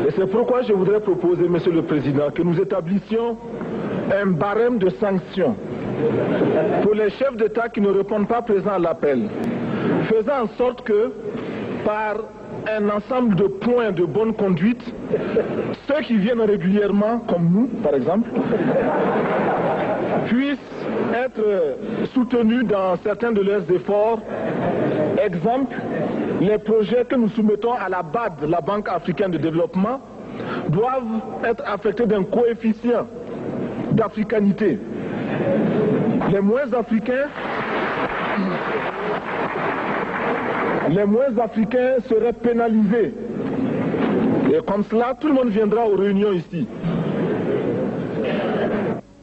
Et c'est pourquoi je voudrais proposer, Monsieur le Président, que nous établissions un barème de sanctions pour les chefs d'État qui ne répondent pas présents à l'appel, faisant en sorte que, par un ensemble de points de bonne conduite, ceux qui viennent régulièrement, comme nous par exemple, puissent être soutenus dans certains de leurs efforts. Exemple, les projets que nous soumettons à la BAD, la Banque africaine de développement, doivent être affectés d'un coefficient d'africanité. Les moins africains seraient pénalisés. Et comme cela, tout le monde viendra aux réunions ici.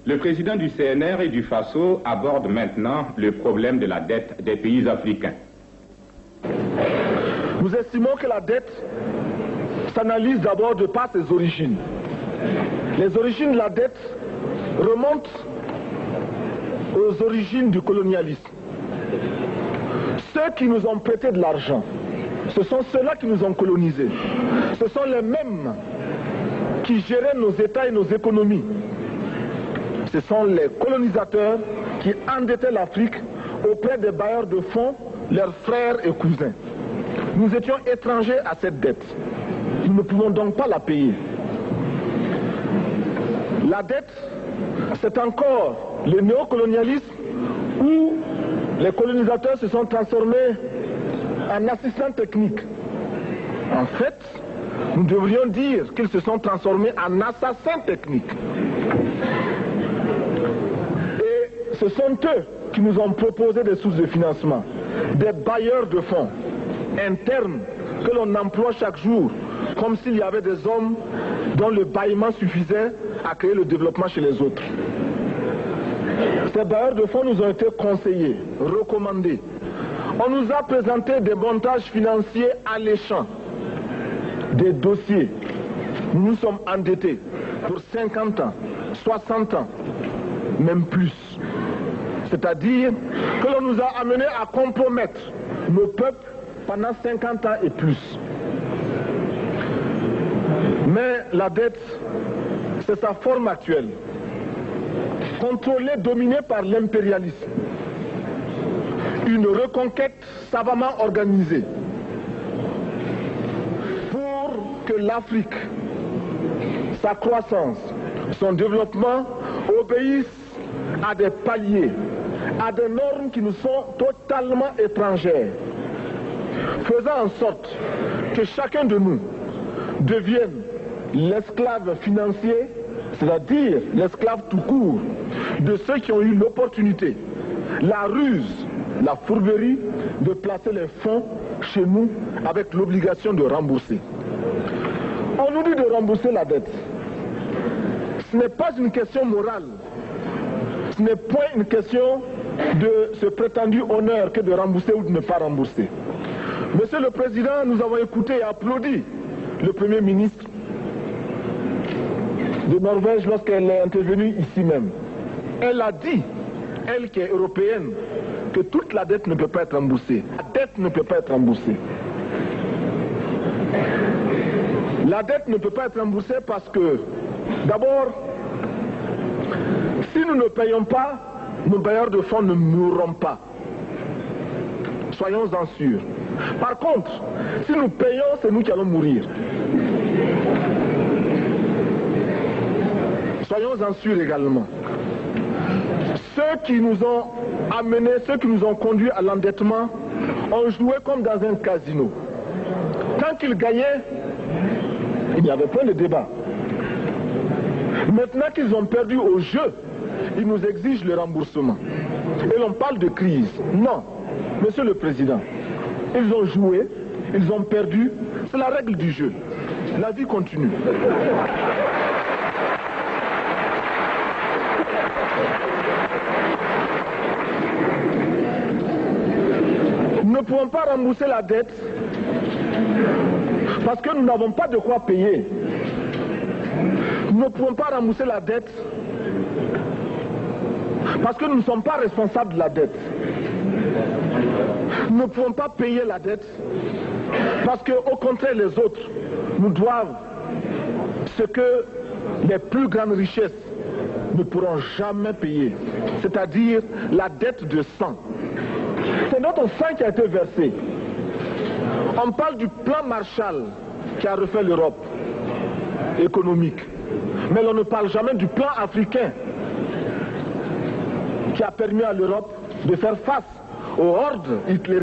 Le président du CNR et du FASO aborde maintenant le problème de la dette des pays africains. Nous estimons que la dette s'analyse d'abord de par ses origines. Les origines de la dette remontent aux origines du colonialisme. Ceux qui nous ont prêté de l'argent, ce sont ceux-là qui nous ont colonisés. Ce sont les mêmes qui géraient nos États et nos économies. Ce sont les colonisateurs qui endettaient l'Afrique auprès des bailleurs de fonds, leurs frères et cousins. Nous étions étrangers à cette dette. Nous ne pouvons donc pas la payer. La dette, c'est encore le néocolonialisme où les colonisateurs se sont transformés en assistants techniques. En fait, nous devrions dire qu'ils se sont transformés en assassins techniques. Et ce sont eux qui nous ont proposé des sources de financement, des bailleurs de fonds internes que l'on emploie chaque jour, comme s'il y avait des hommes dont le bâillement suffisait à créer le développement chez les autres. Ces bailleurs de fonds nous ont été conseillés, recommandés. On nous a présenté des montages financiers alléchants, des dossiers. Nous nous sommes endettés pour 50 ans, 60 ans, même plus. C'est-à-dire que l'on nous a amenés à compromettre nos peuples pendant 50 ans et plus. Mais la dette, c'est sa forme actuelle. Contrôlée, dominée par l'impérialisme. Une reconquête savamment organisée pour que l'Afrique, sa croissance, son développement obéissent à des paliers, à des normes qui nous sont totalement étrangères, faisant en sorte que chacun de nous devienne l'esclave financier, c'est-à-dire l'esclave tout court, de ceux qui ont eu l'opportunité, la ruse, la fourberie de placer les fonds chez nous avec l'obligation de rembourser. On nous dit de rembourser la dette. Ce n'est pas une question morale. Ce n'est point une question de ce prétendu honneur que de rembourser ou de ne pas rembourser. Monsieur le Président, nous avons écouté et applaudi le Premier ministre de Norvège lorsqu'elle est intervenue ici même. Elle a dit, elle qui est européenne, que toute la dette ne peut pas être remboursée. La dette ne peut pas être remboursée. La dette ne peut pas être remboursée parce que, d'abord, si nous ne payons pas, nos bailleurs de fonds ne mourront pas. Soyons-en sûrs. Par contre, si nous payons, c'est nous qui allons mourir. Soyons-en sûrs également. Ceux qui nous ont amenés, ceux qui nous ont conduits à l'endettement, ont joué comme dans un casino. Tant qu'ils gagnaient, il n'y avait pas de débat. Maintenant qu'ils ont perdu au jeu, ils nous exigent le remboursement. Et l'on parle de crise. Non, Monsieur le Président, ils ont joué, ils ont perdu, c'est la règle du jeu. La vie continue. Nous ne pouvons pas rembourser la dette parce que nous n'avons pas de quoi payer. Nous ne pouvons pas rembourser la dette parce que nous ne sommes pas responsables de la dette. Nous ne pouvons pas payer la dette parce qu'au contraire les autres nous doivent ce que les plus grandes richesses ne pourront jamais payer, c'est-à-dire la dette de sang. C'est notre sang qui a été versé. On parle du plan Marshall qui a refait l'Europe économique, mais on ne parle jamais du plan africain qui a permis à l'Europe de faire face aux hordes hitlériennes.